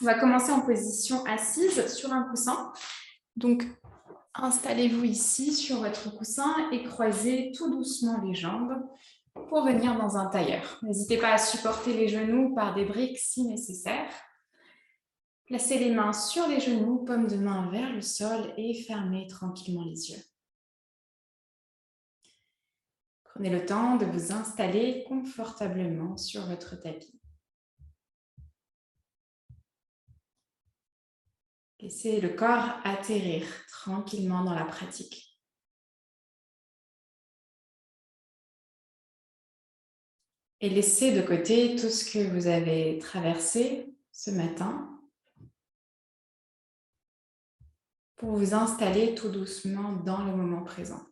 On va commencer en position assise sur un coussin. Donc, installez-vous ici sur votre coussin et croisez tout doucement les jambes pour venir dans un tailleur. N'hésitez pas à supporter les genoux par des briques si nécessaire. Placez les mains sur les genoux, paume de main vers le sol et fermez tranquillement les yeux. Prenez le temps de vous installer confortablement sur votre tapis. Laissez le corps atterrir tranquillement dans la pratique. Et laissez de côté tout ce que vous avez traversé ce matin pour vous installer tout doucement dans le moment présent.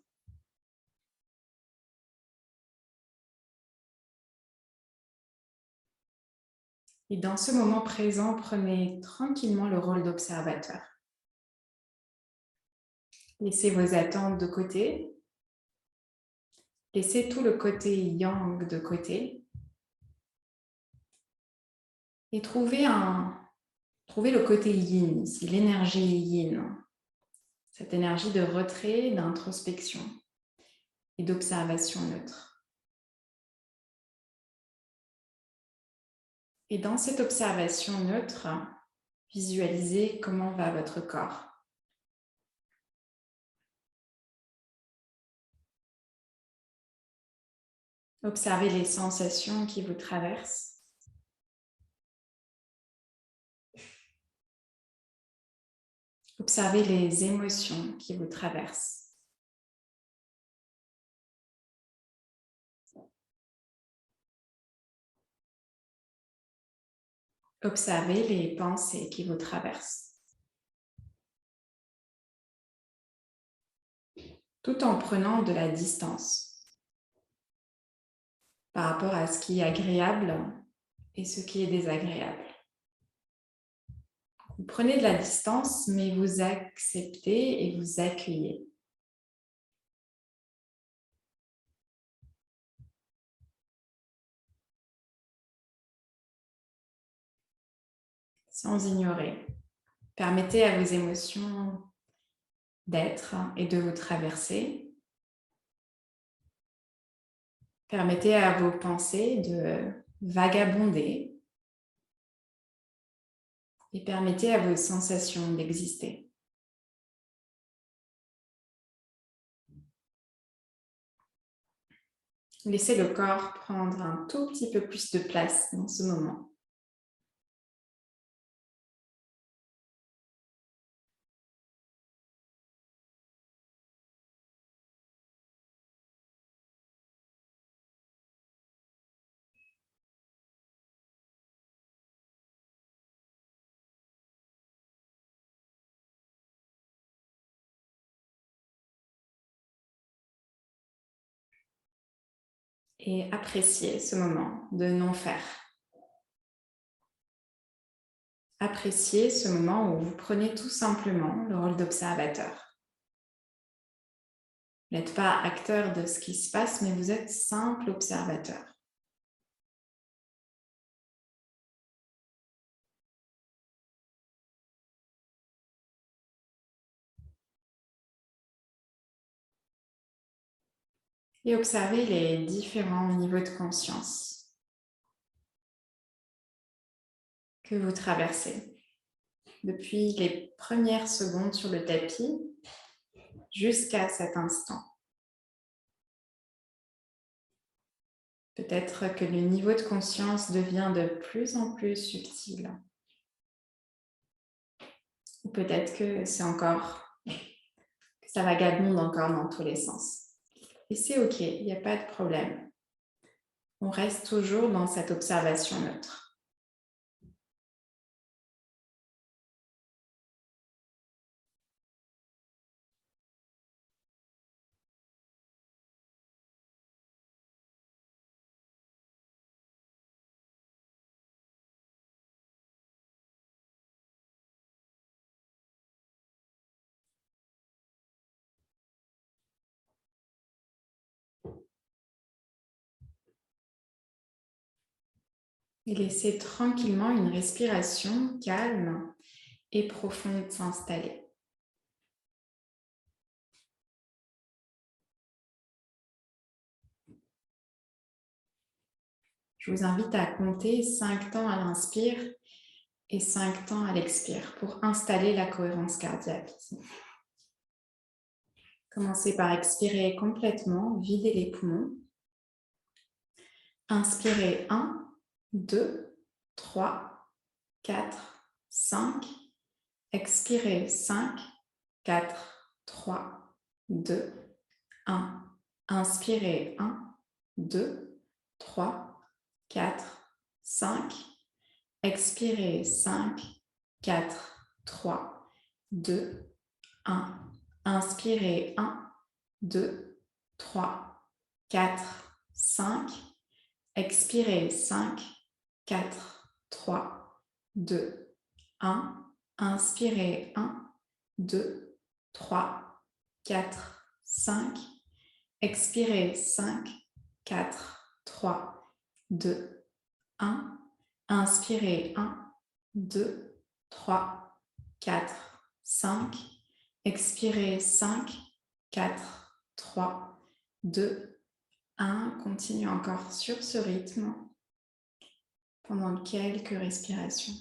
Et dans ce moment présent, prenez tranquillement le rôle d'observateur. Laissez vos attentes de côté. Laissez tout le côté yang de côté. Et trouvez le côté yin ici, l'énergie yin. Cette énergie de retrait, d'introspection et d'observation neutre. Et dans cette observation neutre, visualisez comment va votre corps. Observez les sensations qui vous traversent. Observez les émotions qui vous traversent. Observez les pensées qui vous traversent. Tout en prenant de la distance par rapport à ce qui est agréable et ce qui est désagréable. Vous prenez de la distance, mais vous acceptez et vous accueillez. Sans ignorer. Permettez à vos émotions d'être et de vous traverser. Permettez à vos pensées de vagabonder et permettez à vos sensations d'exister. Laissez le corps prendre un tout petit peu plus de place dans ce moment. Et appréciez ce moment de non-faire. Appréciez ce moment où vous prenez tout simplement le rôle d'observateur. Vous n'êtes pas acteur de ce qui se passe, mais vous êtes simple observateur. Et observez les différents niveaux de conscience que vous traversez. Depuis les premières secondes sur le tapis jusqu'à cet instant. Peut-être que le niveau de conscience devient de plus en plus subtil. Ou peut-être que ça vagabonde encore dans tous les sens. Et c'est OK, il n'y a pas de problème. On reste toujours dans cette observation neutre. Et laissez tranquillement une respiration calme et profonde s'installer. Je vous invite à compter 5 temps à l'inspire et 5 temps à l'expire pour installer la cohérence cardiaque. Commencez par expirer complètement, videz les poumons. Inspirez 1, 2, 3, 4, 5. Expirez 5, 4, 3, 2, 1. Inspirez 1, 2, 3, 4, 5. Expirez 5, 4, 3, 2, 1. Inspirez 1, 2, 3, 4, 5. Expirez 5, 4, 3, 2, 1. Inspirez 1, 2, 3, 4, 5. Expirez 5, 4, 3, 2, 1. Inspirez 1, 2, 3, 4, 5. Expirez 5, 4, 3, 2, 1. Continuez encore sur ce rythme pendant quelques respirations.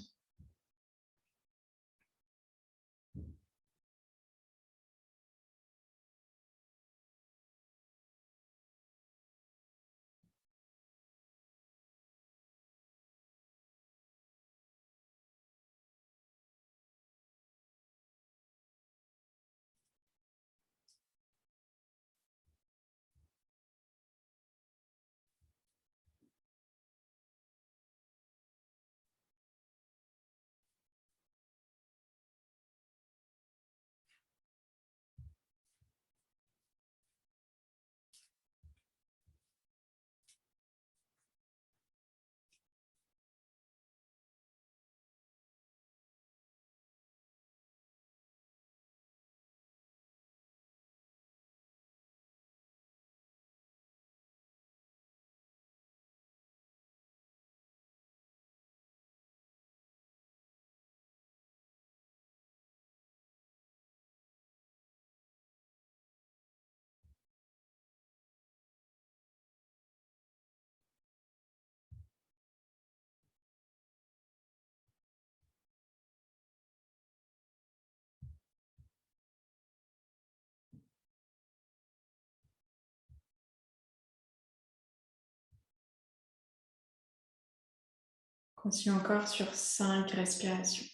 Continue encore sur 5 respirations.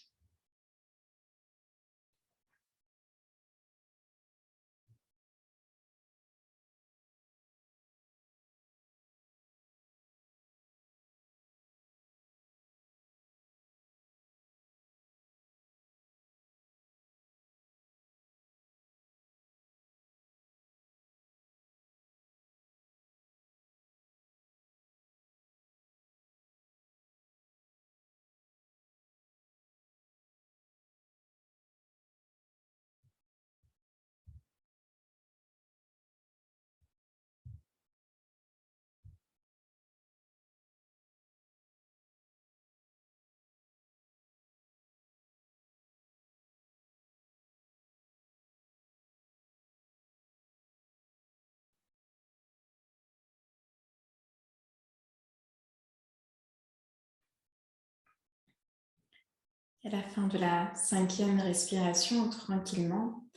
À la fin de la 5e respiration, tranquillement,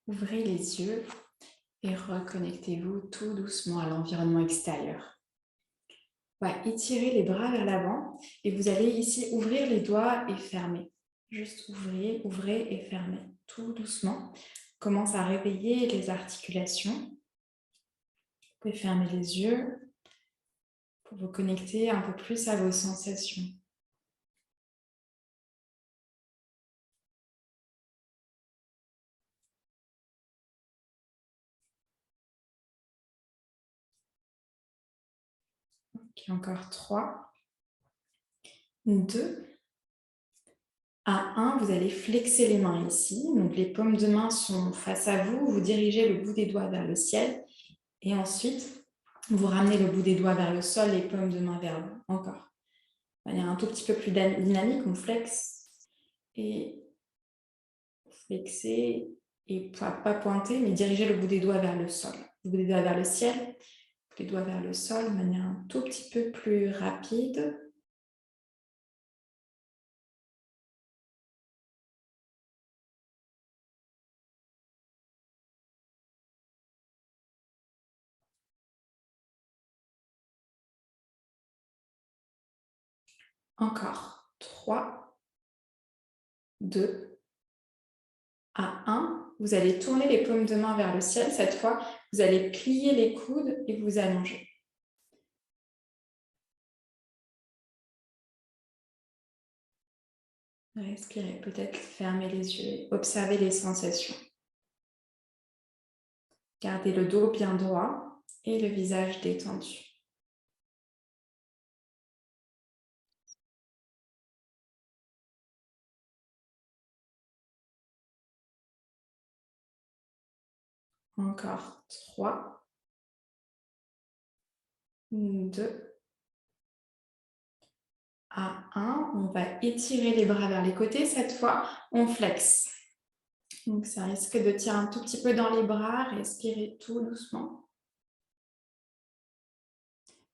ouvrez les yeux et reconnectez-vous tout doucement à l'environnement extérieur. Étirez les bras vers l'avant et vous allez ici ouvrir les doigts et fermer. Juste ouvrez, ouvrez et fermez tout doucement. Commence à réveiller les articulations. Vous pouvez fermer les yeux pour vous connecter un peu plus à vos sensations. Okay, encore 3, 2, à 1, vous allez flexer les mains ici. Donc les paumes de main sont face à vous. Vous dirigez le bout des doigts vers le ciel. Et ensuite, vous ramenez le bout des doigts vers le sol, les paumes de main vers vous. Encore. De manière un tout petit peu plus dynamique, on flexe et flexer et pas pointer, mais diriger le bout des doigts vers le sol. Le bout des doigts vers le ciel, les doigts vers le sol de manière un tout petit peu plus rapide. Encore. 3, 2, à 1. Vous allez tourner les paumes de main vers le ciel. Cette fois, vous allez plier les coudes et vous allonger. Respirez, peut-être fermez les yeux, observez les sensations. Gardez le dos bien droit et le visage détendu. Encore 3, 2, à 1. On va étirer les bras vers les côtés. Cette fois, on flexe. Donc, ça risque de tirer un tout petit peu dans les bras. Respirez tout doucement.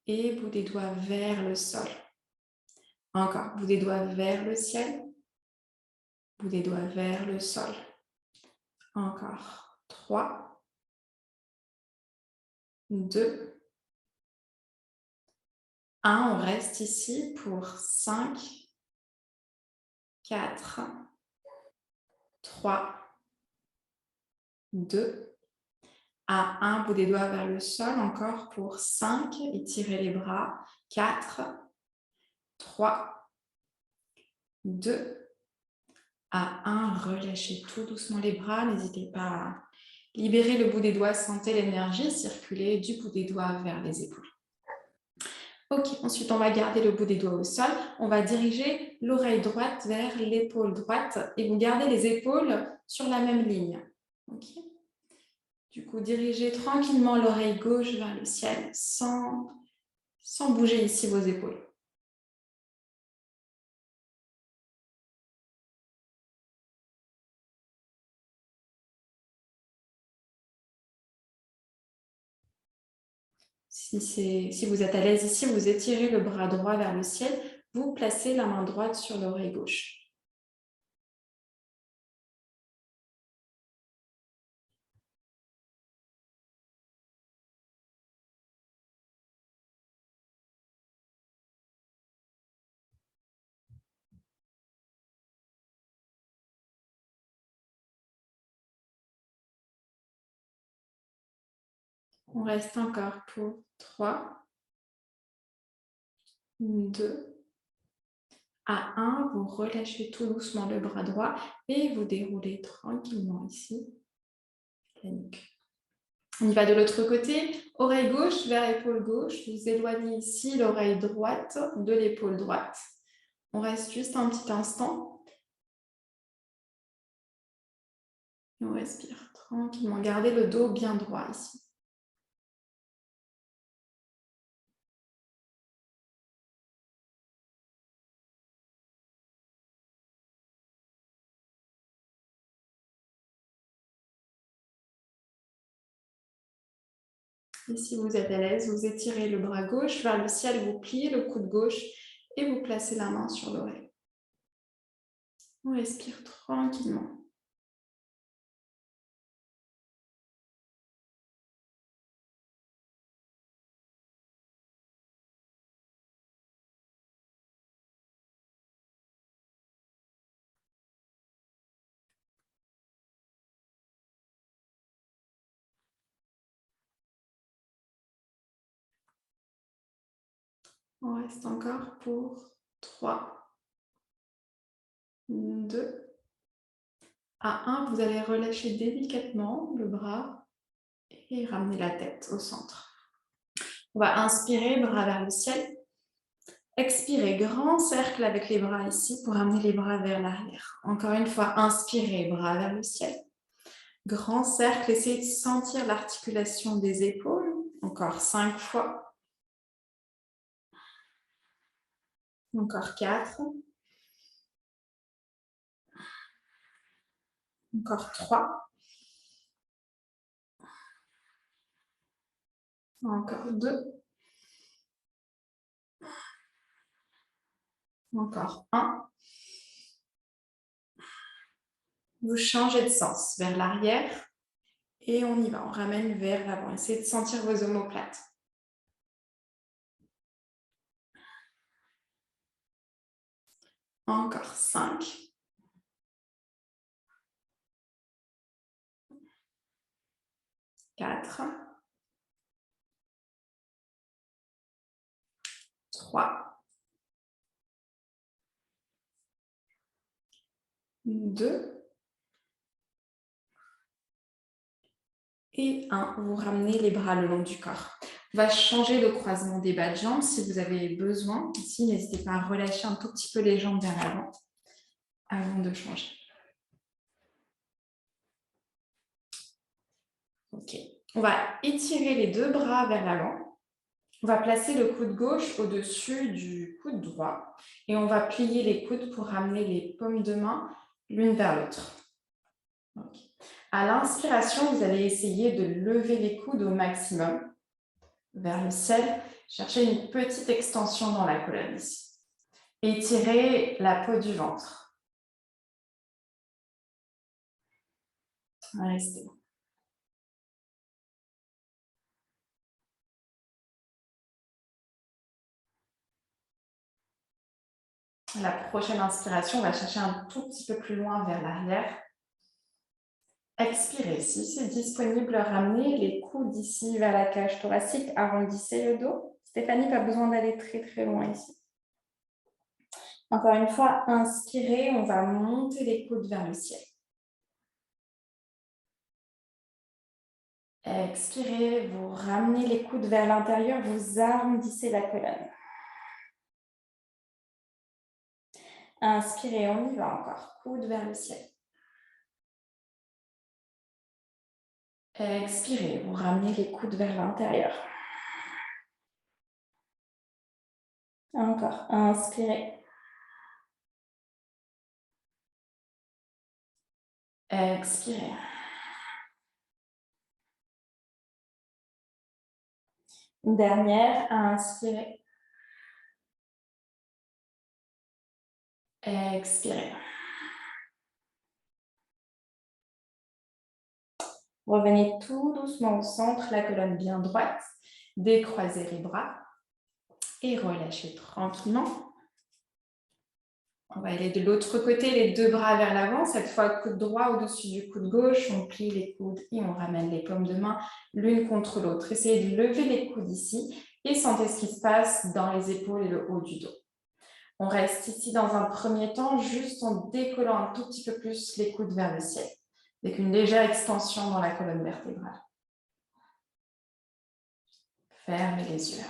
Et bout des doigts vers le sol. Encore, bout des doigts vers le ciel. Bout des doigts vers le sol. Encore. 3, 2, 1. On reste ici pour 5, 4, 3, 2, à 1. Bout des doigts vers le sol. Encore pour 5. Étirez les bras. 4, 3, 2, à 1, relâchez tout doucement les bras. N'hésitez pas à libérer le bout des doigts. Sentez l'énergie circuler du bout des doigts vers les épaules. Ok, ensuite on va garder le bout des doigts au sol. On va diriger l'oreille droite vers l'épaule droite et vous gardez les épaules sur la même ligne. Ok. Du coup, dirigez tranquillement l'oreille gauche vers le ciel sans bouger ici vos épaules. Si vous êtes à l'aise ici, vous étirez le bras droit vers le ciel, vous placez la main droite sur l'oreille gauche. On reste encore pour 3, 2, à 1. Vous relâchez tout doucement le bras droit et vous déroulez tranquillement ici la nuque. On y va de l'autre côté, oreille gauche vers épaule gauche. Vous éloignez ici l'oreille droite de l'épaule droite. On reste juste un petit instant. Et on respire tranquillement. Gardez le dos bien droit ici. Et si vous êtes à l'aise, vous étirez le bras gauche vers le ciel, vous pliez le coude gauche et vous placez la main sur l'oreille. On respire tranquillement. On reste encore pour 3, 2, à 1. Vous allez relâcher délicatement le bras et ramener la tête au centre. On va inspirer, bras vers le ciel. Expirez, grand cercle avec les bras ici pour amener les bras vers l'arrière. Encore une fois, inspirez, bras vers le ciel. Grand cercle, essayez de sentir l'articulation des épaules. Encore 5 fois. Encore 4. Encore 3. Encore 2. Encore 1. Vous changez de sens vers l'arrière et on y va. On ramène vers l'avant. Essayez de sentir vos omoplates. Encore 5. 4. 3. 2. Et 1. Vous ramenez les bras le long du corps. On va changer le croisement des bas de jambes. Si vous avez besoin, ici, n'hésitez pas à relâcher un tout petit peu les jambes vers l'avant avant de changer. Ok. On va étirer les 2 bras vers l'avant. On va placer le coude gauche au-dessus du coude droit et on va plier les coudes pour ramener les paumes de main l'une vers l'autre. Okay. À l'inspiration, vous allez essayer de lever les coudes au maximum vers le ciel. Cherchez une petite extension dans la colonne ici. Étirez la peau du ventre. Restez. La prochaine inspiration, on va chercher un tout petit peu plus loin vers l'arrière. Expirez. Si c'est disponible, ramenez les coudes ici vers la cage thoracique, arrondissez le dos. Stéphanie, pas besoin d'aller très très loin ici. Encore une fois, inspirez, on va monter les coudes vers le ciel. Expirez, vous ramenez les coudes vers l'intérieur, vous arrondissez la colonne. Inspirez, on y va encore, coudes vers le ciel. Expirez, vous ramenez les coudes vers l'intérieur. Encore, inspirez. Expirez. Une dernière, inspirez. Expirez. Revenez tout doucement au centre, la colonne bien droite. Décroisez les bras et relâchez tranquillement. On va aller de l'autre côté, les 2 bras vers l'avant. Cette fois, coude droit au-dessus du coude gauche. On plie les coudes et on ramène les paumes de main l'une contre l'autre. Essayez de lever les coudes ici et sentez ce qui se passe dans les épaules et le haut du dos. On reste ici dans un premier temps, juste en décollant un tout petit peu plus les coudes vers le ciel, avec une légère extension dans la colonne vertébrale. Fermez les yeux.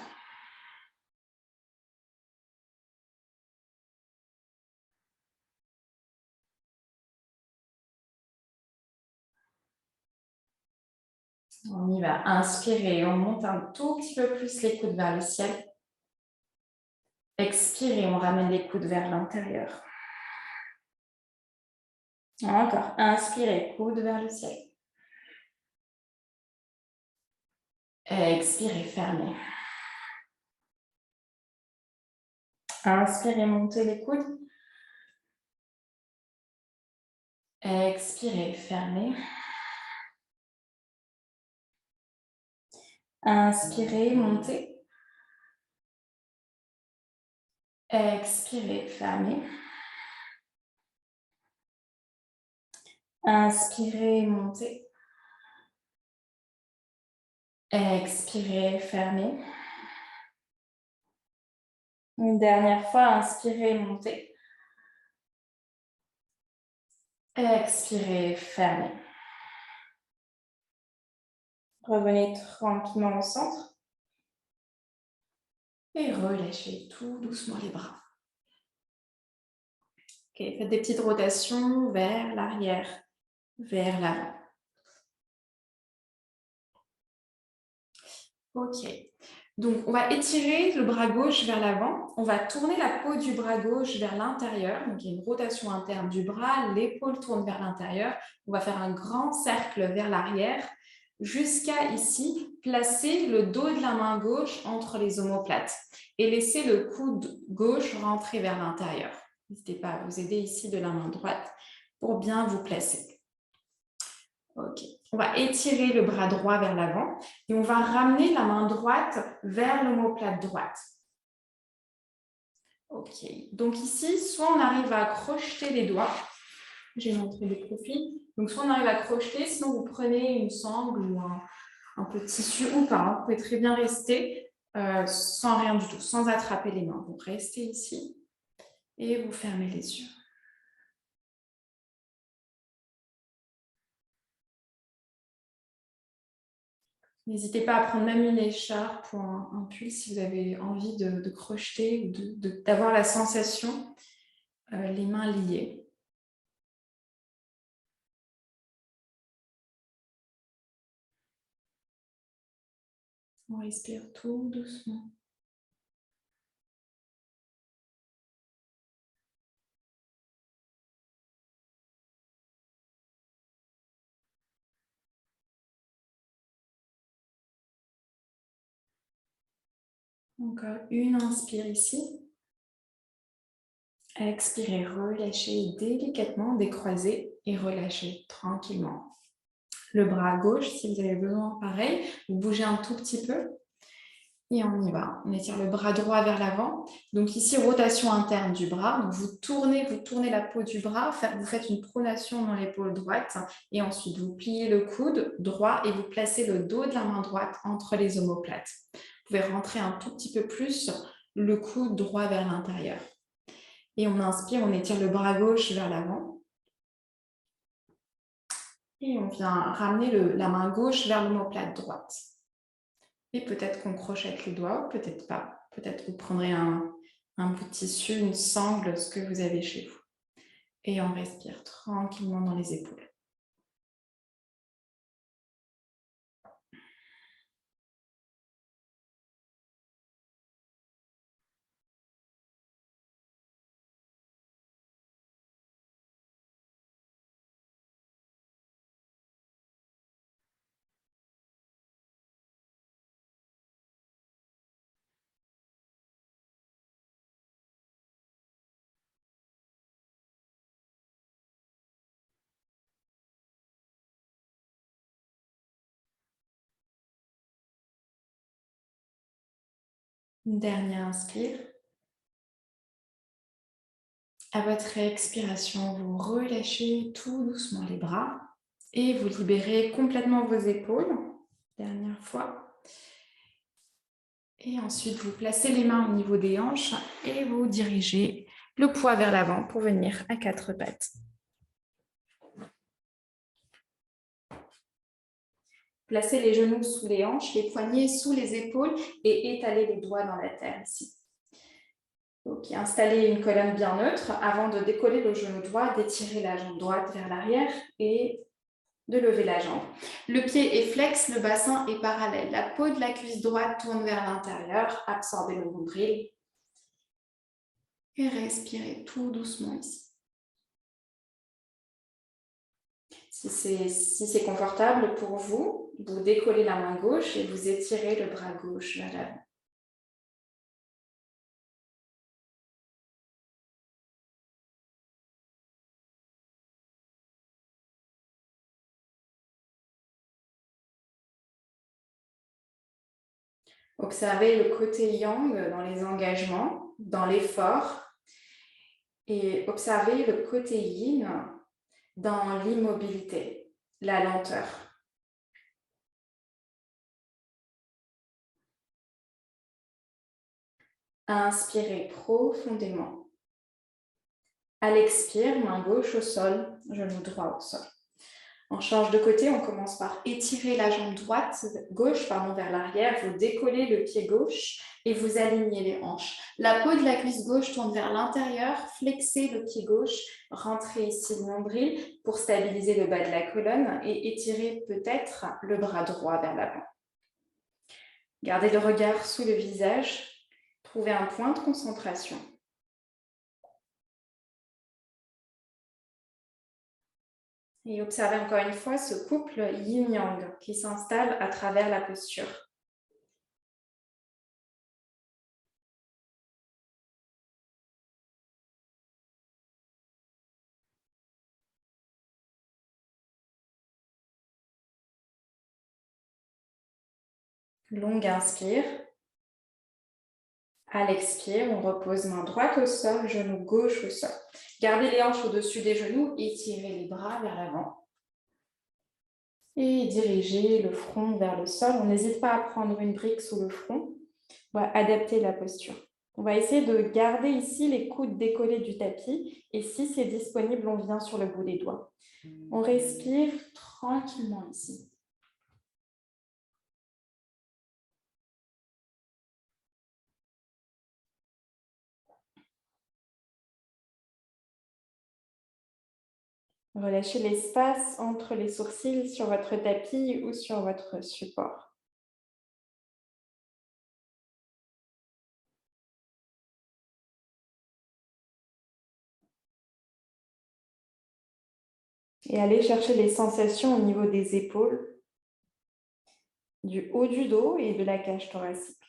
On y va. Inspirez, on monte un tout petit peu plus les coudes vers le ciel. Expirez, on ramène les coudes vers l'intérieur. Encore. Inspirez, coudes vers le ciel. Expirez, fermez. Inspirez, montez les coudes. Expirez, fermez. Inspirez, montez. Expirez, fermez. Inspirez, montez. Expirez, fermez. Une dernière fois, inspirez, montez. Expirez, fermez. Revenez tranquillement au centre. Et relâchez tout doucement les bras. Okay, faites des petites rotations vers l'arrière, vers l'avant. Ok. Donc, on va étirer le bras gauche vers l'avant. On va tourner la peau du bras gauche vers l'intérieur. Donc, il y a une rotation interne du bras. L'épaule tourne vers l'intérieur. On va faire un grand cercle vers l'arrière jusqu'à ici, placer le dos de la main gauche entre les omoplates et laisser le coude gauche rentrer vers l'intérieur. N'hésitez pas à vous aider ici de la main droite pour bien vous placer. Ok, on va étirer le bras droit vers l'avant et on va ramener la main droite vers l'omoplate droite. Ok, donc ici, soit on arrive à crocheter les doigts, j'ai montré le profil, donc soit on arrive à crocheter, sinon vous prenez une sangle ou un peu de tissu ou pas, hein. Vous pouvez très bien rester sans rien du tout, sans attraper les mains. Vous restez ici et vous fermez les yeux. N'hésitez pas à prendre même une écharpe ou un pull si vous avez envie de crocheter ou d'avoir la sensation, les mains liées. On respire tout doucement. Encore une inspire ici. Expirez, relâchez délicatement, décroisez et relâchez tranquillement. Le bras gauche, si vous avez besoin, pareil, vous bougez un tout petit peu. Et on y va. On étire le bras droit vers l'avant. Donc ici, rotation interne du bras. Donc vous tournez la peau du bras. Vous faites une pronation dans l'épaule droite. Et ensuite, vous pliez le coude droit et vous placez le dos de la main droite entre les omoplates. Vous pouvez rentrer un tout petit peu plus le coude droit vers l'intérieur. Et on inspire, on étire le bras gauche vers l'avant. Et on vient ramener la main gauche vers l'omoplate droite. Et peut-être qu'on crochette les doigts, peut-être pas. Peut-être vous prendrez un bout de tissu, une sangle, ce que vous avez chez vous. Et on respire tranquillement dans les épaules. Une dernière inspire. À votre expiration, vous relâchez tout doucement les bras et vous libérez complètement vos épaules. Dernière fois. Et ensuite, vous placez les mains au niveau des hanches et vous dirigez le poids vers l'avant pour venir à quatre pattes. Placez les genoux sous les hanches, les poignets sous les épaules et étalez les doigts dans la terre ici. Ok, installez une colonne bien neutre avant de décoller le genou droit, d'étirer la jambe droite vers l'arrière et de lever la jambe. Le pied est flex, le bassin est parallèle. La peau de la cuisse droite tourne vers l'intérieur, absorbez le nombril et respirez tout doucement ici. Si c'est confortable pour vous, vous décollez la main gauche et vous étirez le bras gauche vers l'avant. Observez le côté yang dans les engagements, dans l'effort, et observez le côté yin dans l'immobilité, la lenteur. Inspirez profondément. À l'expire, main gauche au sol, genou droit au sol. On change de côté, on commence par étirer la jambe gauche vers l'arrière, vous décollez le pied gauche et vous alignez les hanches. La peau de la cuisse gauche tourne vers l'intérieur, flexez le pied gauche, rentrez ici le nombril pour stabiliser le bas de la colonne et étirez peut-être le bras droit vers l'avant. Gardez le regard sous le visage. Trouvez un point de concentration. Et observez encore une fois ce couple yin-yang qui s'installe à travers la posture. Longue inspire. À l'expire, on repose main droite au sol, genou gauche au sol. Gardez les hanches au-dessus des genoux, étirez les bras vers l'avant. Et dirigez le front vers le sol. On n'hésite pas à prendre une brique sous le front. On va adapter la posture. On va essayer de garder ici les coudes décollés du tapis. Et si c'est disponible, on vient sur le bout des doigts. On respire tranquillement ici. Relâchez l'espace entre les sourcils sur votre tapis ou sur votre support. Et allez chercher les sensations au niveau des épaules, du haut du dos et de la cage thoracique.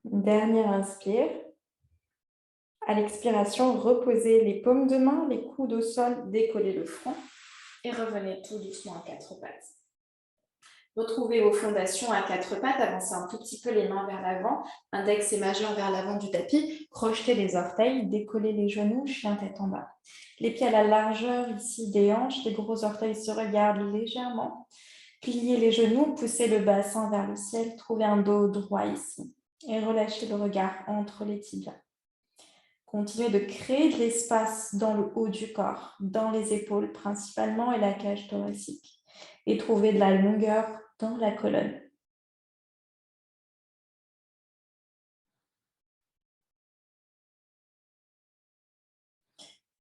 Dernière inspire. À l'expiration, reposez les paumes de main, les coudes au sol, décollez le front et revenez tout doucement à quatre pattes. Retrouvez vos fondations à quatre pattes, avancez un tout petit peu les mains vers l'avant, index et majeur vers l'avant du tapis, crochetez les orteils, décollez les genoux, chien tête en bas. Les pieds à la largeur ici des hanches, les gros orteils se regardent légèrement. Pliez les genoux, poussez le bassin vers le ciel, trouvez un dos droit ici et relâchez le regard entre les tibias. Continuez de créer de l'espace dans le haut du corps, dans les épaules principalement et la cage thoracique. Et trouvez de la longueur dans la colonne.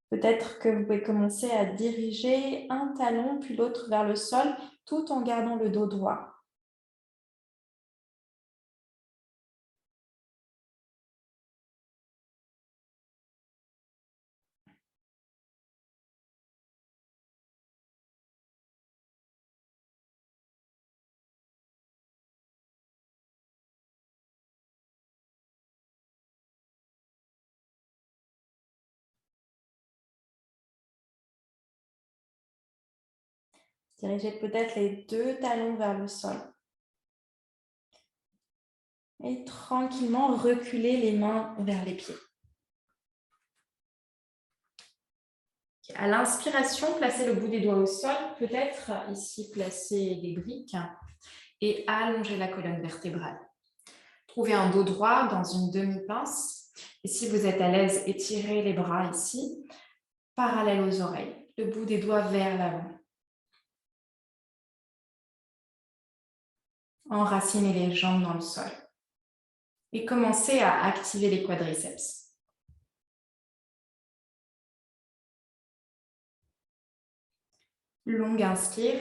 Peut-être que vous pouvez commencer à diriger un talon puis l'autre vers le sol tout en gardant le dos droit. Dirigez peut-être les deux talons vers le sol. Et tranquillement, reculez les mains vers les pieds. À l'inspiration, placez le bout des doigts au sol, peut-être ici placer des briques et allongez la colonne vertébrale. Trouvez un dos droit dans une demi-pince et si vous êtes à l'aise, étirez les bras ici, parallèles aux oreilles, le bout des doigts vers l'avant. Enracinez les jambes dans le sol et commencez à activer les quadriceps. Longue inspire.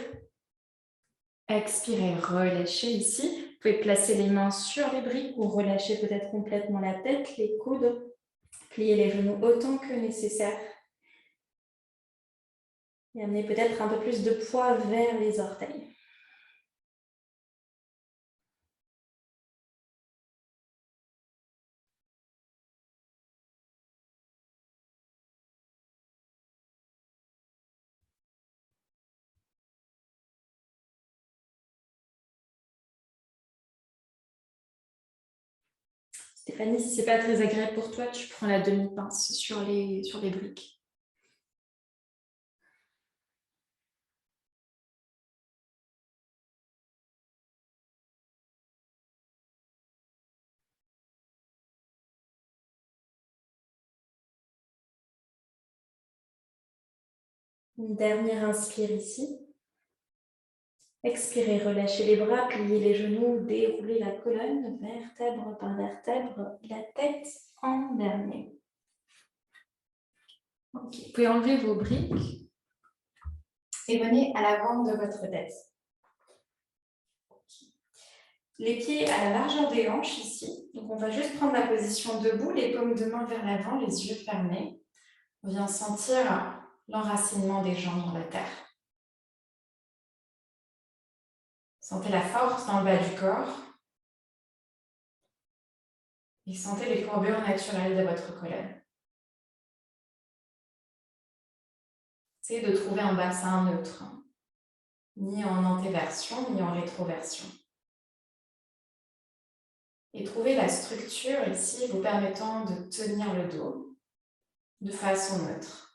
Expirez, relâchez ici. Vous pouvez placer les mains sur les briques ou relâcher peut-être complètement la tête, les coudes. Pliez les genoux autant que nécessaire. Et amenez peut-être un peu plus de poids vers les orteils. Stéphanie, si ce n'est pas très agréable pour toi, tu prends la demi-pince sur les briques. Une dernière inspire ici. Expirez, relâchez les bras, pliez les genoux, déroulez la colonne, vertèbre par vertèbre, la tête en dernier. Ok, vous pouvez enlever vos briques et venez à l'avant de votre tête. Okay. Les pieds à la largeur des hanches ici. Donc on va juste prendre la position debout, les paumes de main vers l'avant, les yeux fermés. On vient sentir l'enracinement des jambes dans la terre. Sentez la force dans le bas du corps. Et sentez les courbures naturelles de votre colonne. Essayez de trouver un bassin neutre, ni en antéversion, ni en rétroversion. Et trouvez la structure ici vous permettant de tenir le dos de façon neutre.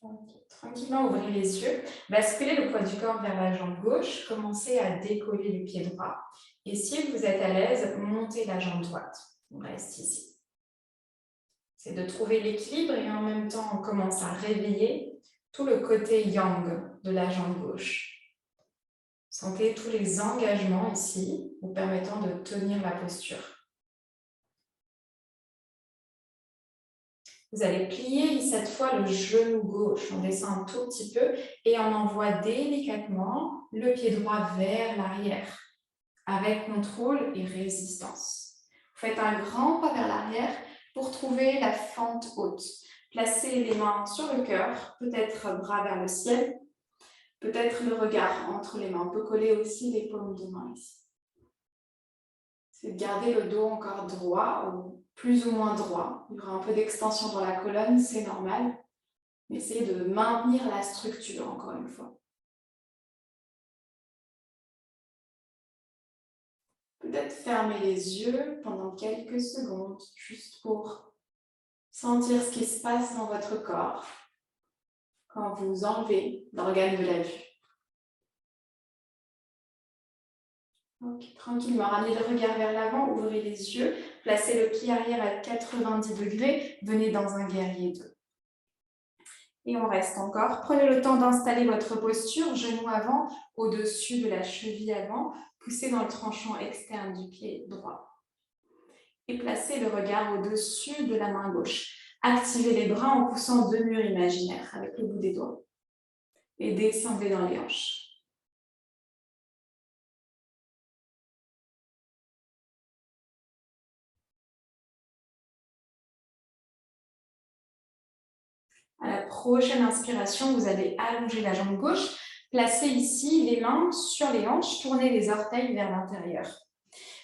Okay. Tranquillement, ouvrez les yeux. Basculez le poids du corps vers la jambe gauche. Commencez à décoller le pied droit. Et si vous êtes à l'aise, montez la jambe droite. On reste ici. C'est de trouver l'équilibre et en même temps, on commence à réveiller tout le côté yang de la jambe gauche. Sentez tous les engagements ici, vous permettant de tenir la posture. Vous allez plier cette fois le genou gauche. On descend un tout petit peu et on envoie délicatement le pied droit vers l'arrière avec contrôle et résistance. Vous faites un grand pas vers l'arrière pour trouver la fente haute. Placez les mains sur le cœur, peut-être bras vers le ciel, peut-être le regard entre les mains. On peut coller aussi les paumes de main ici. C'est de garder le dos encore droit ou plus ou moins droit. Il y aura un peu d'extension dans la colonne, c'est normal. Mais essayez de maintenir la structure encore une fois. Peut-être fermer les yeux pendant quelques secondes, juste pour sentir ce qui se passe dans votre corps quand vous enlevez l'organe de la vue. Okay, tranquillement, ramenez le regard vers l'avant, ouvrez les yeux, placez le pied arrière à 90 degrés, venez dans un guerrier 2. Et on reste encore. Prenez le temps d'installer votre posture, genou avant, au-dessus de la cheville avant, poussez dans le tranchant externe du pied droit. Et placez le regard au-dessus de la main gauche. Activez les bras en poussant deux murs imaginaires avec le bout des doigts. Et descendez dans les hanches. À la prochaine inspiration, vous allez allonger la jambe gauche. Placez ici les mains sur les hanches, tournez les orteils vers l'intérieur.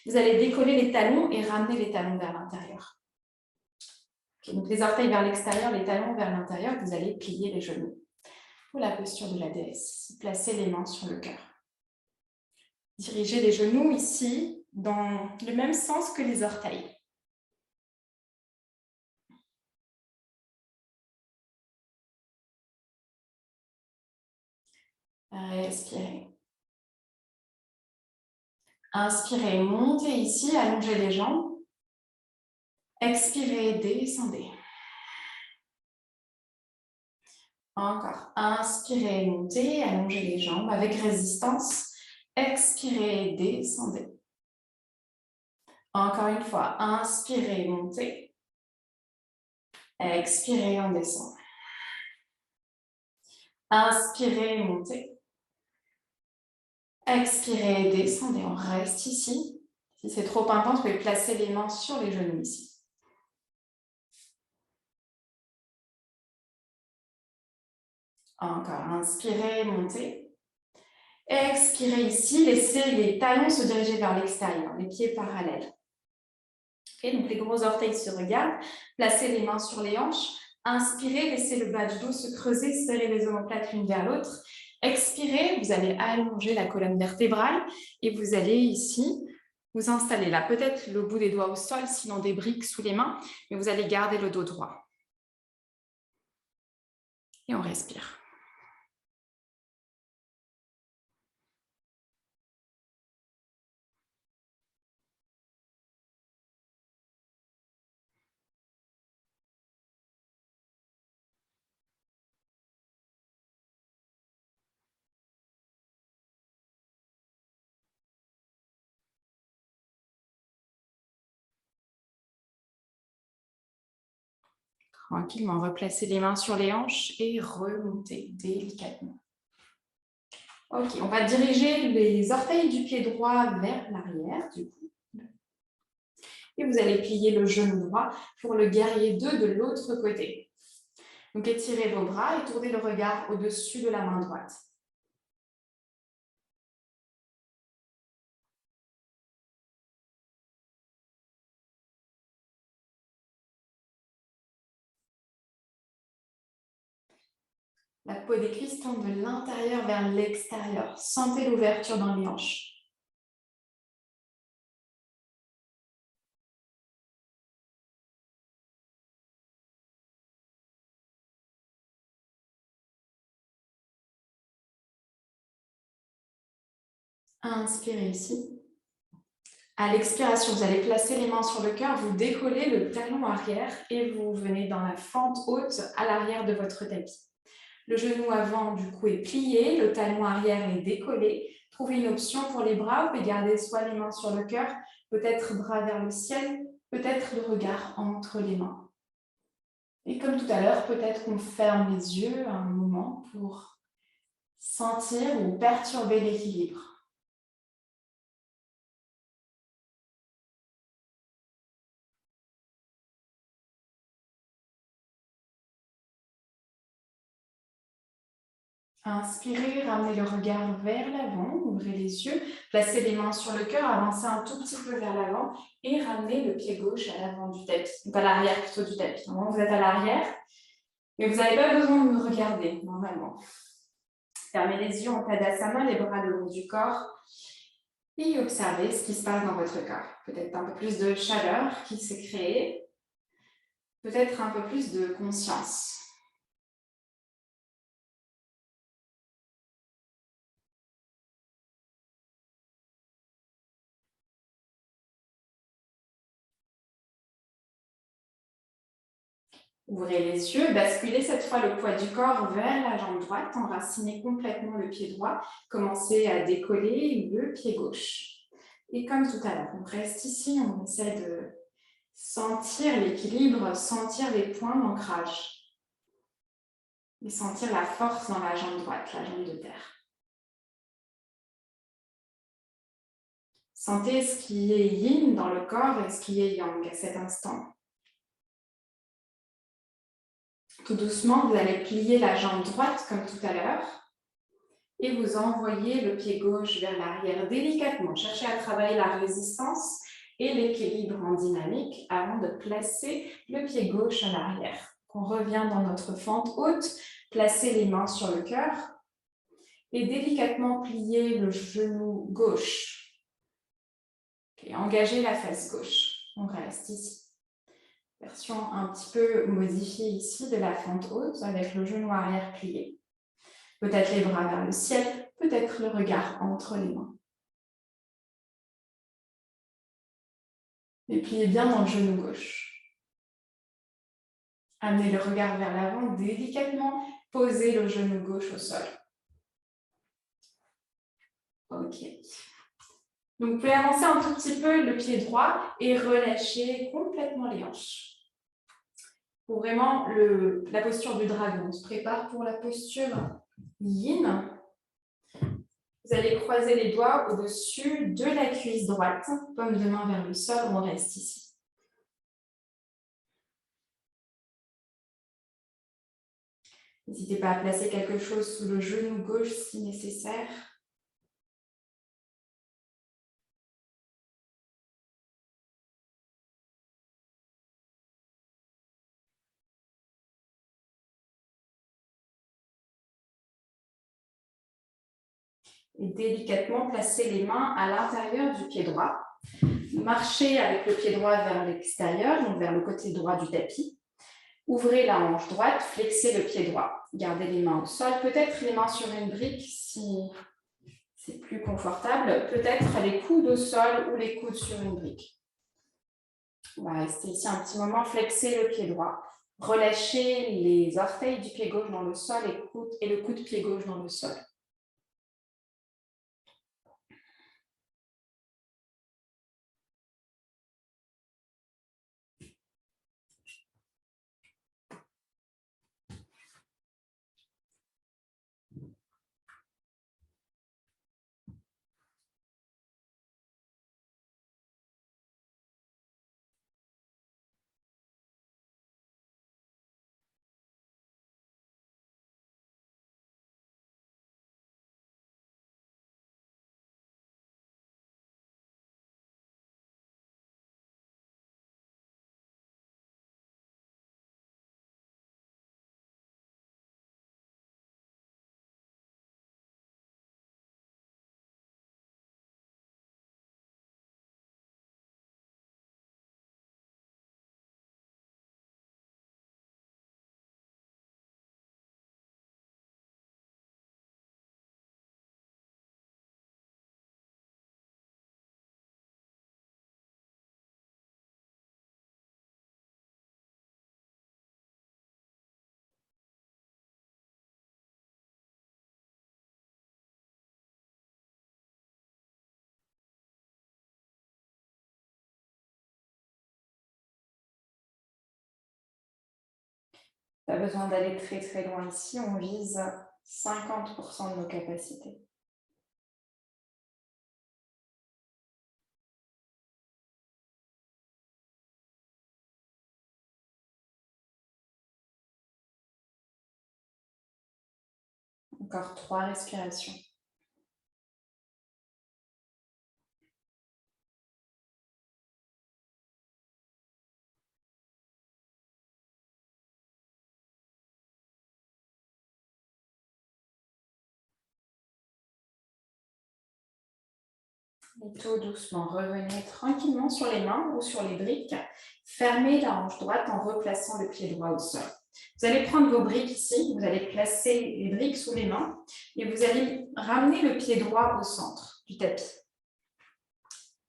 Vous allez décoller les talons et ramener les talons vers l'intérieur. Okay, donc les orteils vers l'extérieur, les talons vers l'intérieur, vous allez plier les genoux. Pour la posture de la déesse, placez les mains sur le cœur. Dirigez les genoux ici dans le même sens que les orteils. Respirez. Inspirez, montez ici, allongez les jambes. Expirez, descendez. Encore. Inspirez, montez, allongez les jambes avec résistance. Expirez, descendez. Encore une fois. Inspirez, montez. Expirez, on descend. Inspirez, montez. Expirez, descendez. On reste ici. Si c'est trop intense, vous pouvez placer les mains sur les genoux ici. Encore, inspirez, montez. Expirez ici, laissez les talons se diriger vers l'extérieur, les pieds parallèles. Okay, donc les gros orteils se regardent. Placez les mains sur les hanches. Inspirez, laissez le bas du dos se creuser, serrez les omoplates l'une vers l'autre. Expirez, vous allez allonger la colonne vertébrale et vous allez ici vous installer là. Peut-être le bout des doigts au sol, sinon des briques sous les mains, mais vous allez garder le dos droit. Et on respire. Tranquillement, replacez les mains sur les hanches et remontez délicatement. Ok, on va diriger les orteils du pied droit vers l'arrière, du coup. Et vous allez plier le genou droit pour le guerrier 2 de l'autre côté. Donc étirez vos bras et tournez le regard au-dessus de la main droite. La peau des cuisses tombe de l'intérieur vers l'extérieur. Sentez l'ouverture dans les hanches. Inspirez ici. À l'expiration, vous allez placer les mains sur le cœur, vous décollez le talon arrière et vous venez dans la fente haute à l'arrière de votre tapis. Le genou avant du coup est plié, le talon arrière est décollé. Trouvez une option pour les bras, vous pouvez garder soit les mains sur le cœur, peut-être bras vers le ciel, peut-être le regard entre les mains. Et comme tout à l'heure, peut-être qu'on ferme les yeux un moment pour sentir ou perturber l'équilibre. Inspirez, ramenez le regard vers l'avant, ouvrez les yeux, placez les mains sur le cœur, avancez un tout petit peu vers l'avant et ramenez le pied gauche à l'avant du tapis, donc à l'arrière plutôt du tapis. Normalement, vous êtes à l'arrière, mais vous n'avez pas besoin de me regarder, normalement. Fermez les yeux en Tadasana, les bras le long du corps et observez ce qui se passe dans votre corps. Peut-être un peu plus de chaleur qui s'est créée, peut-être un peu plus de conscience. Ouvrez les yeux, basculez cette fois le poids du corps vers la jambe droite, enracinez complètement le pied droit, commencez à décoller le pied gauche. Et comme tout à l'heure, on reste ici, on essaie de sentir l'équilibre, sentir les points d'ancrage et sentir la force dans la jambe droite, la jambe de terre. Sentez ce qui est yin dans le corps et ce qui est yang à cet instant. Tout doucement, vous allez plier la jambe droite comme tout à l'heure et vous envoyez le pied gauche vers l'arrière délicatement. Cherchez à travailler la résistance et l'équilibre en dynamique avant de placer le pied gauche à l'arrière. On revient dans notre fente haute, placez les mains sur le cœur et délicatement pliez le genou gauche. Okay, engagez la face gauche. On reste ici. Version un petit peu modifiée ici de la fente haute avec le genou arrière plié. Peut-être les bras vers le ciel, peut-être le regard entre les mains. Et pliez bien dans le genou gauche. Amenez le regard vers l'avant délicatement, posez le genou gauche au sol. Ok. Donc vous pouvez avancer un tout petit peu le pied droit et relâcher complètement les hanches. Pour vraiment la posture du dragon, on se prépare pour la posture yin. Vous allez croiser les doigts au-dessus de la cuisse droite, paume de main vers le sol, on reste ici. N'hésitez pas à placer quelque chose sous le genou gauche si nécessaire. Et délicatement, placez les mains à l'intérieur du pied droit. Marchez avec le pied droit vers l'extérieur, donc vers le côté droit du tapis. Ouvrez la hanche droite, flexez le pied droit. Gardez les mains au sol, peut-être les mains sur une brique si c'est plus confortable. Peut-être les coudes au sol ou les coudes sur une brique. On va rester ici un petit moment, flexer le pied droit. Relâchez les orteils du pied gauche dans le sol et le coude pied gauche dans le sol. Pas besoin d'aller très très loin ici, on vise 50% de nos capacités. Encore 3 respirations. Et tout doucement, revenez tranquillement sur les mains ou sur les briques. Fermez la hanche droite en replaçant le pied droit au sol. Vous allez prendre vos briques ici, vous allez placer les briques sous les mains et vous allez ramener le pied droit au centre du tapis.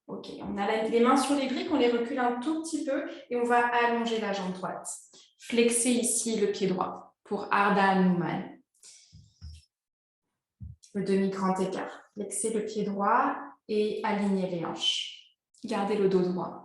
Ok, on a les mains sur les briques, on les recule un tout petit peu et on va allonger la jambe droite. Flexez ici le pied droit pour Ardha Hanuman. Le demi-grand écart. Flexez le pied droit et alignez les hanches. Gardez le dos droit.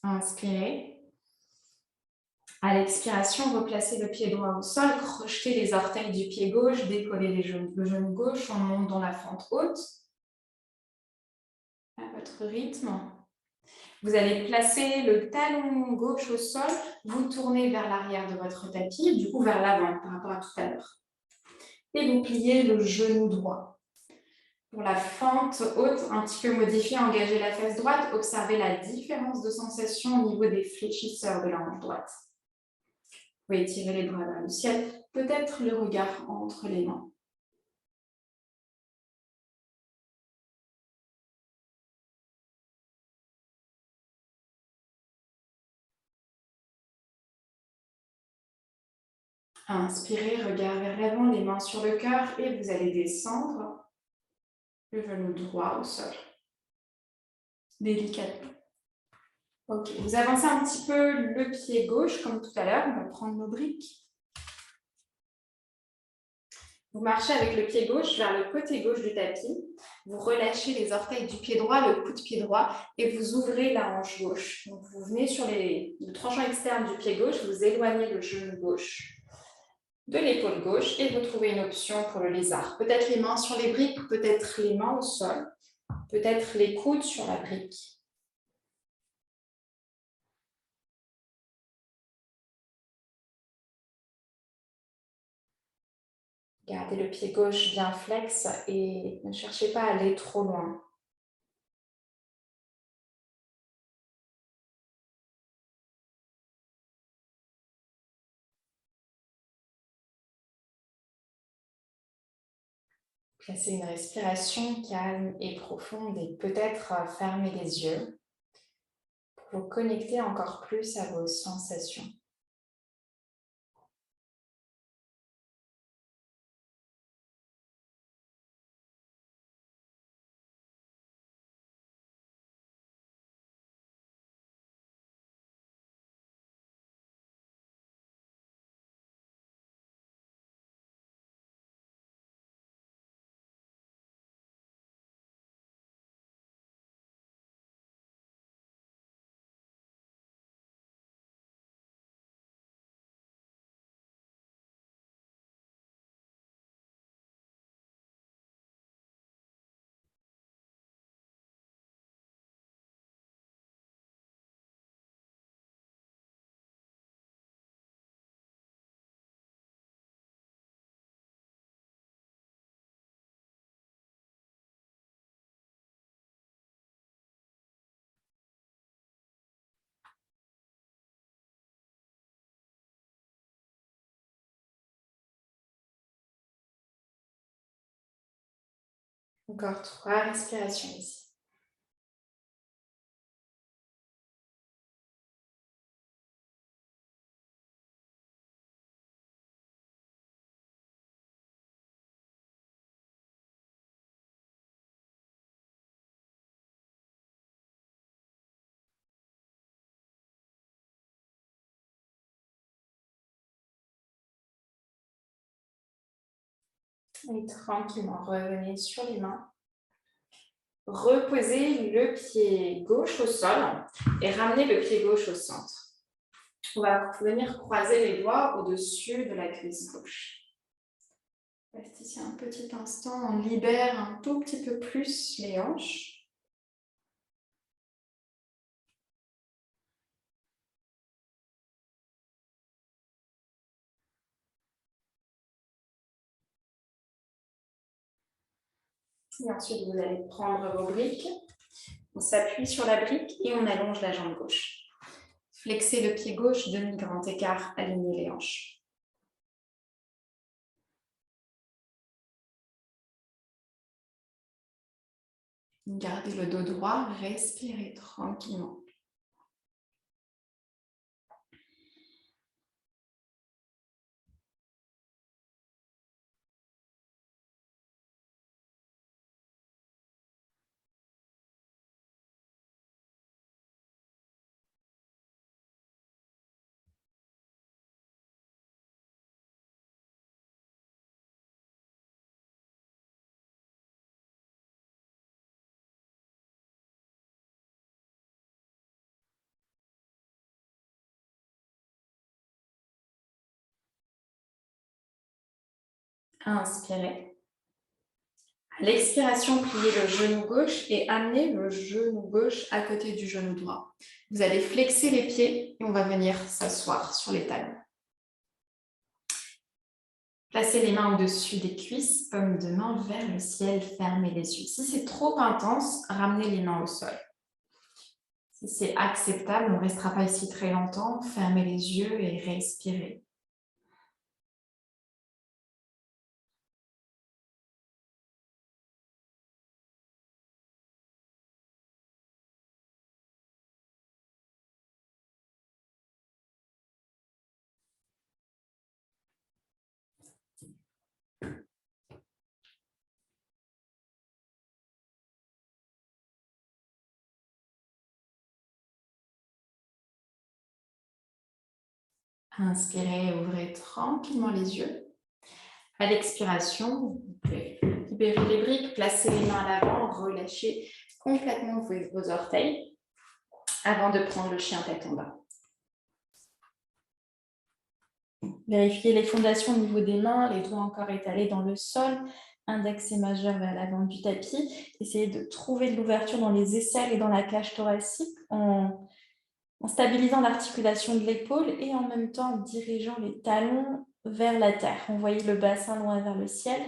Inspirez. À l'expiration, replacez le pied droit au sol, crochetez les orteils du pied gauche, décollez le genou gauche, on monte dans la fente haute. À votre rythme. Vous allez placer le talon gauche au sol, vous tournez vers l'arrière de votre tapis, du coup vers l'avant par rapport à tout à l'heure. Et vous pliez le genou droit. Pour la fente haute, un petit peu modifiée, engagez la fesse droite, observez la différence de sensation au niveau des fléchisseurs de la hanche droite. Vous pouvez tirer les bras vers le ciel, peut-être le regard entre les mains. Inspirez, regard vers l'avant, les mains sur le cœur et vous allez descendre le genou droit au sol. Délicatement. Ok, vous avancez un petit peu le pied gauche comme tout à l'heure, on va prendre nos briques. Vous marchez avec le pied gauche vers le côté gauche du tapis. Vous relâchez les orteils du pied droit, le coude pied droit et vous ouvrez la hanche gauche. Donc vous venez sur le tranchant externe du pied gauche, vous éloignez le genou gauche. de l'épaule gauche et vous trouvez une option pour le lézard. Peut-être les mains sur les briques, peut-être les mains au sol, peut-être les coudes sur la brique. Gardez le pied gauche bien flex et ne cherchez pas à aller trop loin. Placez une respiration calme et profonde et peut-être fermer les yeux pour vous connecter encore plus à vos sensations. Encore 3 respirations ici. Et tranquillement, revenez sur les mains. Reposez le pied gauche au sol et ramenez le pied gauche au centre. On va venir croiser les doigts au-dessus de la cuisse gauche. Reste ici un petit instant, on libère un tout petit peu plus les hanches. Et ensuite, vous allez prendre vos briques. On s'appuie sur la brique et on allonge la jambe gauche. Flexez le pied gauche, demi-grand écart, alignez les hanches. Gardez le dos droit, respirez tranquillement. Inspirez. À l'expiration, pliez le genou gauche et amenez le genou gauche à côté du genou droit. Vous allez flexer les pieds et on va venir s'asseoir sur les talons. Placez les mains au-dessus des cuisses, paume de main vers le ciel, fermez les yeux. Si c'est trop intense, ramenez les mains au sol. Si c'est acceptable, on ne restera pas ici très longtemps, fermez les yeux et respirez. Inspirez, ouvrez tranquillement les yeux. À l'expiration, vous pouvez libérer les briques, placer les mains à l'avant, relâchez complètement vos orteils avant de prendre le chien tête en bas. Vérifiez les fondations au niveau des mains, les doigts encore étalés dans le sol, index et majeur vers l'avant du tapis. Essayez de trouver de l'ouverture dans les aisselles et dans la cage thoracique en stabilisant l'articulation de l'épaule et en même temps en dirigeant les talons vers la terre. Envoyez le bassin loin vers le ciel.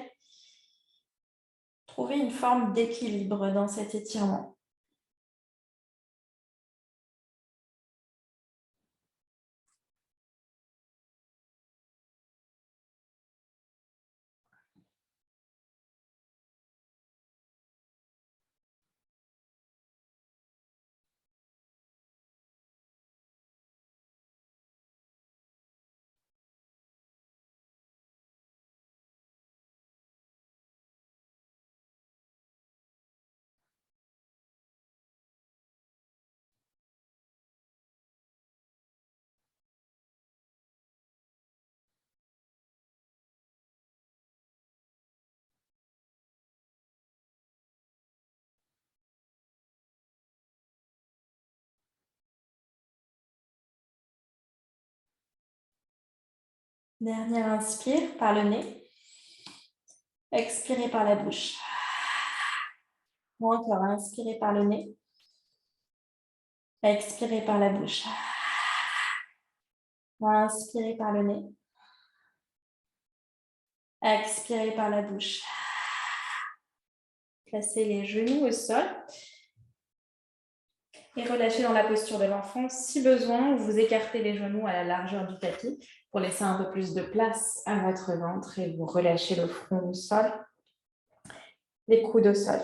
Trouvez une forme d'équilibre dans cet étirement. Dernière inspire par le nez. Expirez par la bouche. Ou encore, inspirez par le nez. Expirez par la bouche. Inspirez par le nez. Expirez par la bouche. Placez les genoux au sol. Et relâchez dans la posture de l'enfant. Si besoin, vous écartez les genoux à la largeur du tapis pour laisser un peu plus de place à votre ventre et vous relâchez le front au sol, les coudes au sol.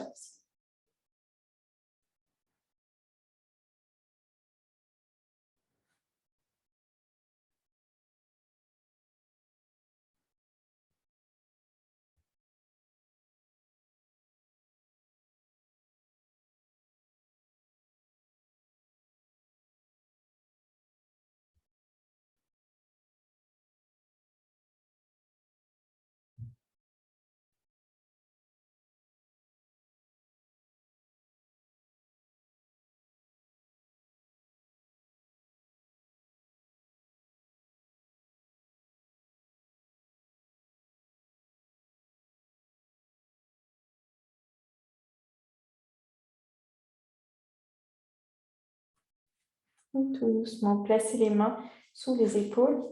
Tout doucement, placez les mains sous les épaules,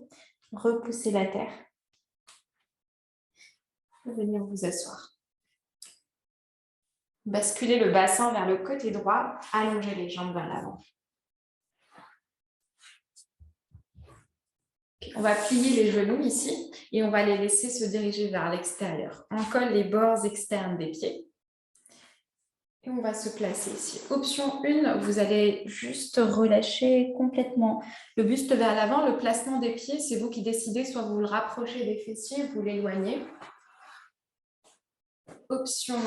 repoussez la terre. Venir vous asseoir. Basculez le bassin vers le côté droit, allongez les jambes vers l'avant. On va plier les genoux ici et on va les laisser se diriger vers l'extérieur. On colle les bords externes des pieds. Et on va se placer ici. Option 1, vous allez juste relâcher complètement le buste vers l'avant. Le placement des pieds, c'est vous qui décidez, soit vous le rapprochez des fessiers, vous l'éloignez. Option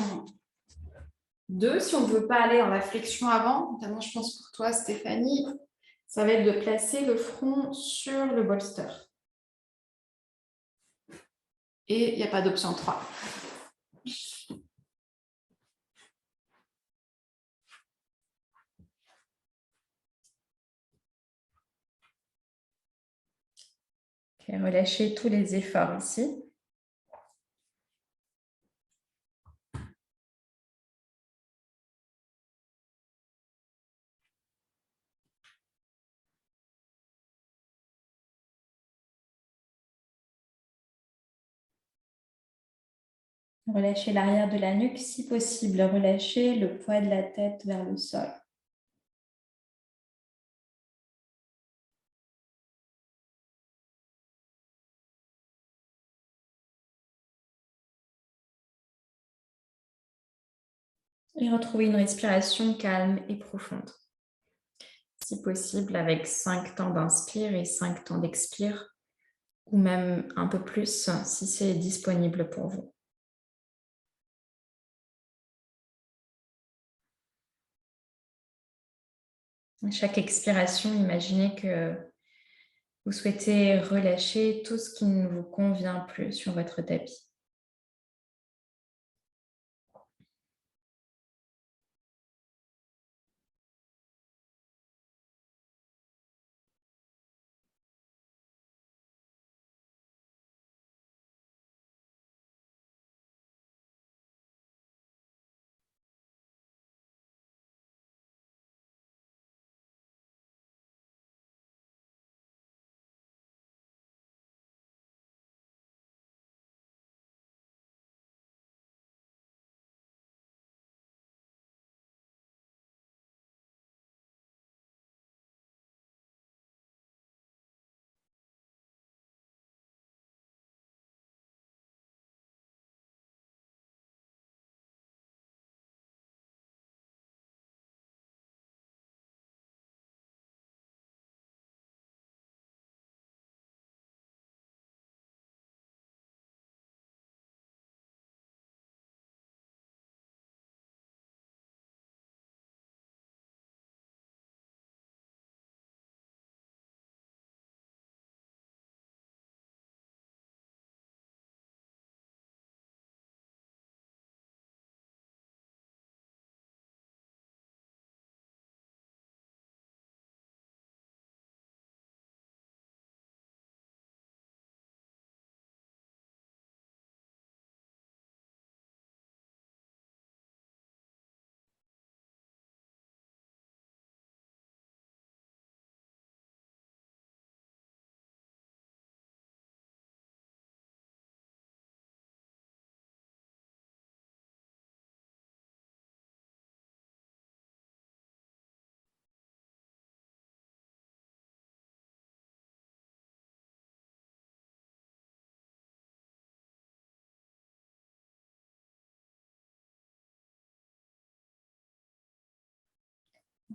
2, si on ne veut pas aller dans la flexion avant, notamment je pense pour toi Stéphanie, ça va être de placer le front sur le bolster. Et il n'y a pas d'option 3. Okay, relâchez tous les efforts ici. Relâchez l'arrière de la nuque, si possible. Relâchez le poids de la tête vers le sol. Et retrouvez une respiration calme et profonde. Si possible, avec 5 temps d'inspire et 5 temps d'expire, ou même un peu plus si c'est disponible pour vous. À chaque expiration, imaginez que vous souhaitez relâcher tout ce qui ne vous convient plus sur votre tapis.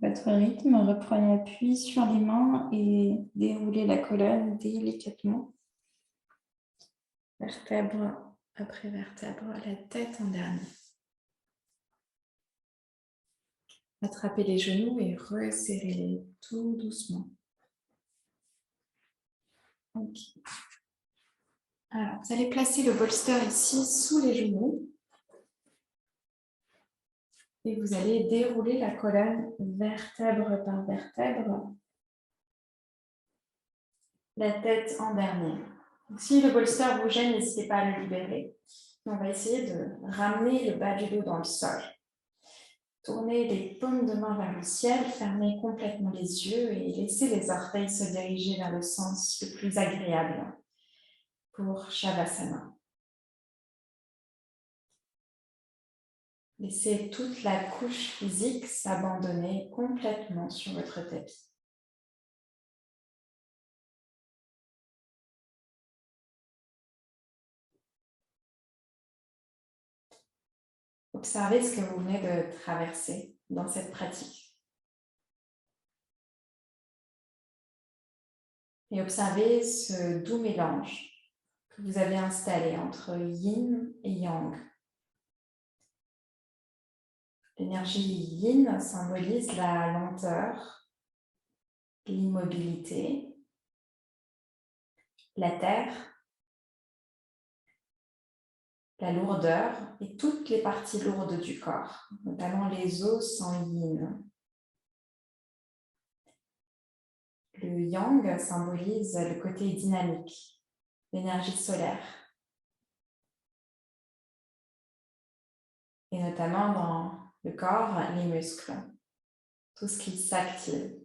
votre rythme, reprenez appui sur les mains et déroulez la colonne délicatement. Vertèbre après vertèbre, la tête en dernier. Attrapez les genoux et resserrez-les tout doucement. Ok. Alors, vous allez placer le bolster ici sous les genoux. Et vous allez dérouler la colonne vertèbre par vertèbre. La tête en dernier. Donc, si le bolster vous gêne, n'hésitez pas à le libérer. On va essayer de ramener le bas du dos dans le sol. Tournez les paumes de main vers le ciel, fermez complètement les yeux et laissez les orteils se diriger vers le sens le plus agréable pour Shavasana. Laissez toute la couche physique s'abandonner complètement sur votre tapis. Observez ce que vous venez de traverser dans cette pratique. Et observez ce doux mélange que vous avez installé entre yin et yang. L'énergie yin symbolise la lenteur, l'immobilité, la terre, la lourdeur et toutes les parties lourdes du corps, notamment les os en yin. Le yang symbolise le côté dynamique, l'énergie solaire. Et notamment dans le corps, les muscles, tout ce qui s'active.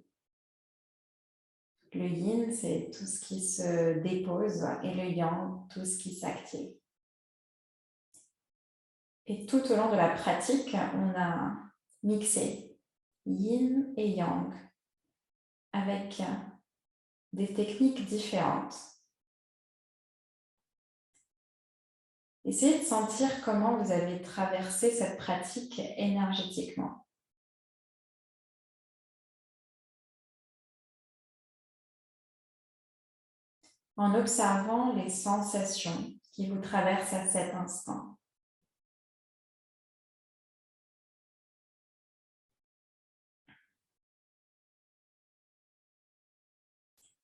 Le yin, c'est tout ce qui se dépose et le yang, tout ce qui s'active. Et tout au long de la pratique, on a mixé yin et yang avec des techniques différentes. Essayez de sentir comment vous avez traversé cette pratique énergétiquement. En observant les sensations qui vous traversent à cet instant.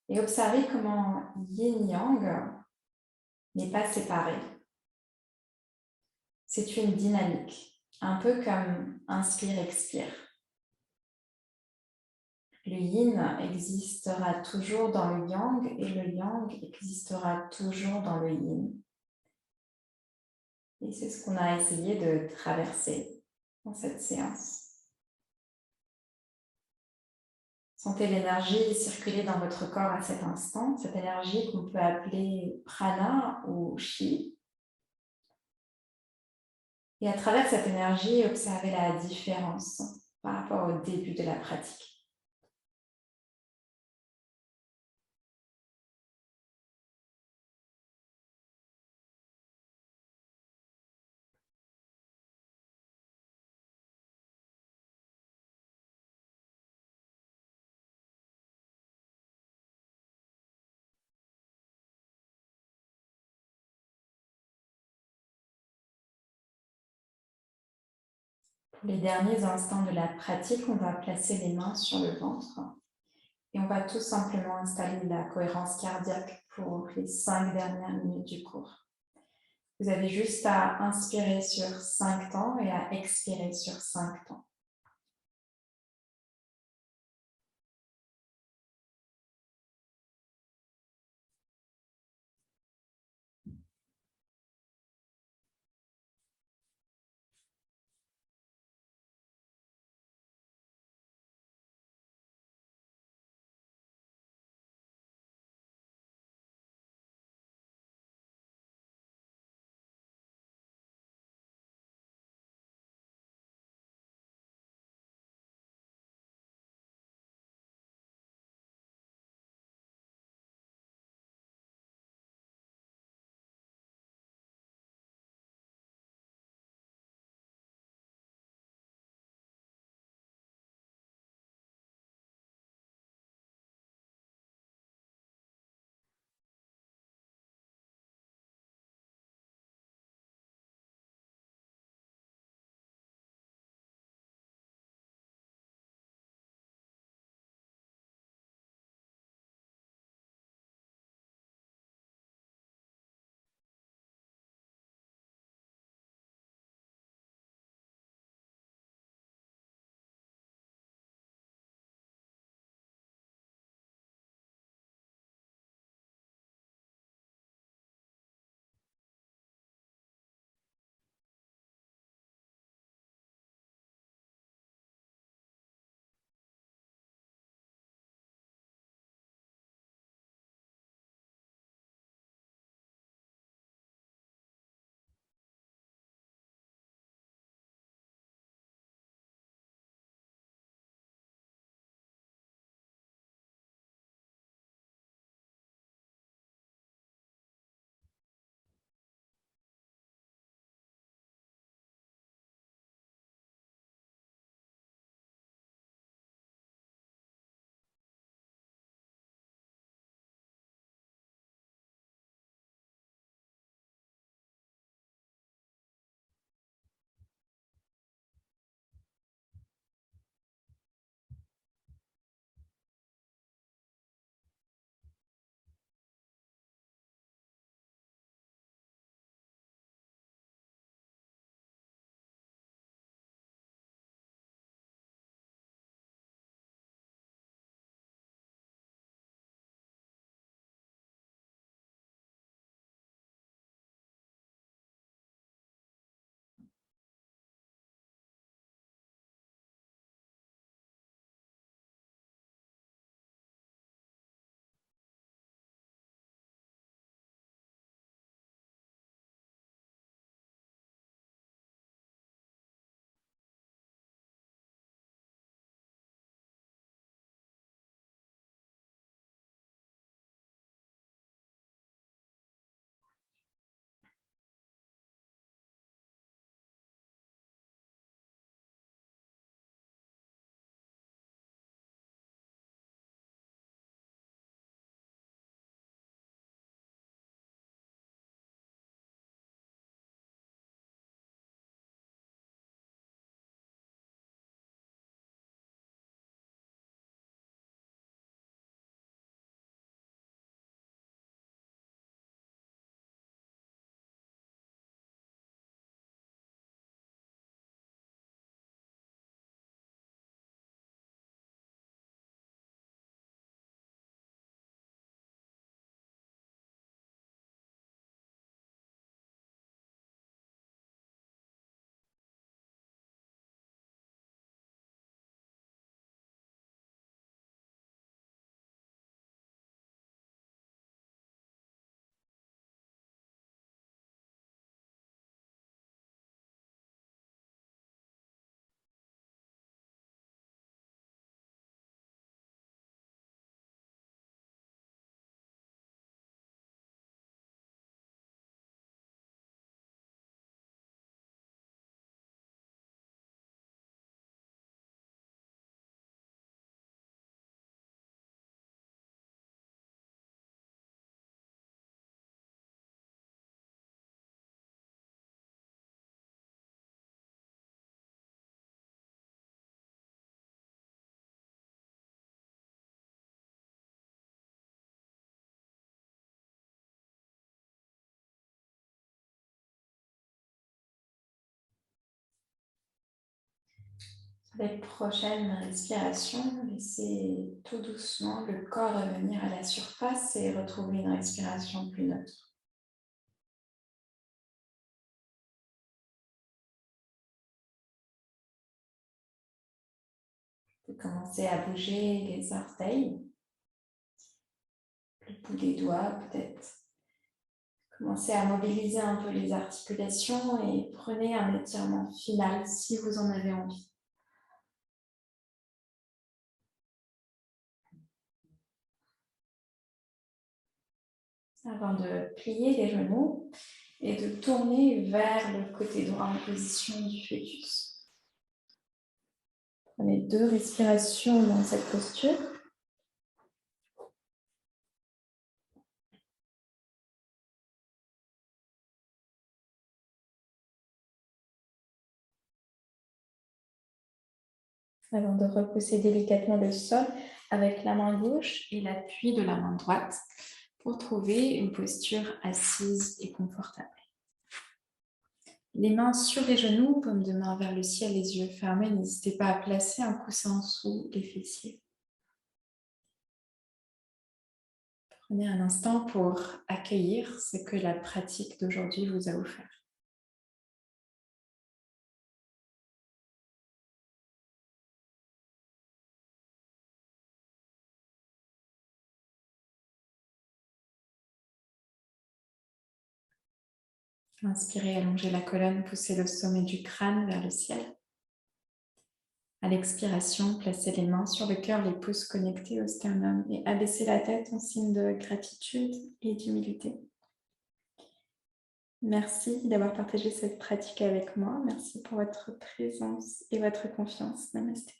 Et observez comment yin-yang n'est pas séparé. C'est une dynamique, un peu comme inspire-expire. Le yin existera toujours dans le yang et le yang existera toujours dans le yin. Et c'est ce qu'on a essayé de traverser dans cette séance. Sentez l'énergie circuler dans votre corps à cet instant, cette énergie qu'on peut appeler prana ou chi. Et à travers cette énergie, observez la différence par rapport au début de la pratique. Pour les derniers instants de la pratique, on va placer les mains sur le ventre et on va tout simplement installer la cohérence cardiaque pour les 5 dernières minutes du cours. Vous avez juste à inspirer sur 5 temps et à expirer sur 5 temps. les prochaines respirations, laissez tout doucement le corps revenir à la surface et retrouver une respiration plus neutre. Vous commencez à bouger les orteils, le bout des doigts peut-être. Commencez à mobiliser un peu les articulations et prenez un étirement final si vous en avez envie. Avant de plier les genoux et de tourner vers le côté droit en position du fœtus. Prenez 2 respirations dans cette posture. Avant de repousser délicatement le sol avec la main gauche et l'appui de la main droite pour trouver une posture assise et confortable. Les mains sur les genoux, paume de main vers le ciel, les yeux fermés. N'hésitez pas à placer un coussin sous les fessiers. Prenez un instant pour accueillir ce que la pratique d'aujourd'hui vous a offert. Inspirez, allongez la colonne, poussez le sommet du crâne vers le ciel. À l'expiration, placez les mains sur le cœur, les pouces connectés au sternum et abaissez la tête en signe de gratitude et d'humilité. Merci d'avoir partagé cette pratique avec moi. Merci pour votre présence et votre confiance. Namasté.